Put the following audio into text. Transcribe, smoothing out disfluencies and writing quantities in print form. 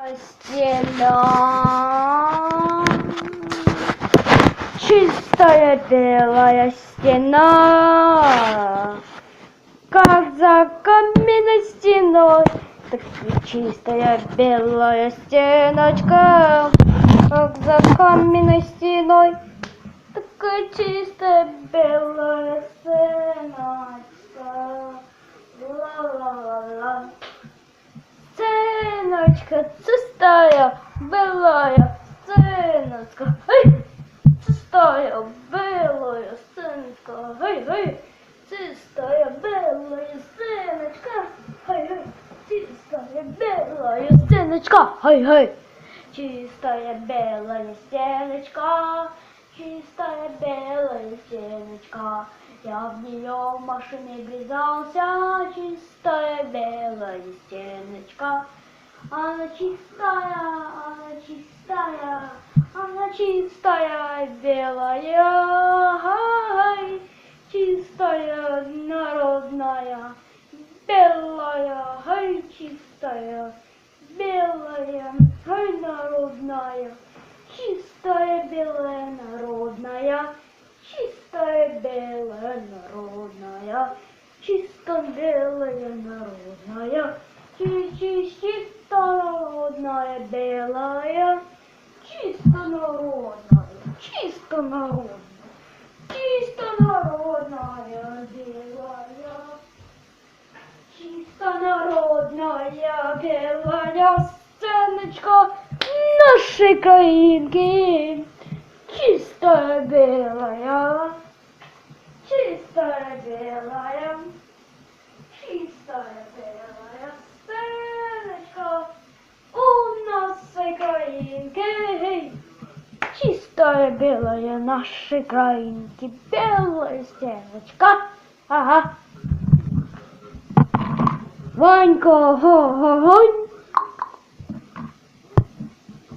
Стена, чистая белая стена, как за каменной стеной, так и чистая белая стеночка, как за каменной стеной, такая чистая белая стеночка, ла-ла-ла-ла. Стеночка чистая, белая стеночка, эй, чистая, белая стеночка, эй, эй, чистая, белая стеночка, эй, эй, чистая, белая стеночка, эй, эй, чистая, белая стеночка, чистая, белая стеночка. Я в нее в машине врезался, чистая белая стеночка. Она чистая, она чистая, она чистая, белая, ай, чистая, народная, белая, ай, чистая, белая, ай, народная, чистая, белая, народная. Чистая белая народная, чисто белая народная, чисто народная белая, чисто народная, чисто народная, чисто народная белая, чисто народная белая сценочка нашей краинки. Чистая белая, чистая белая, чистая белая стеночка у нашей краинки. Чистая белая нашей краинки, белая стеночка. Ага. Ванька, га-га-гань.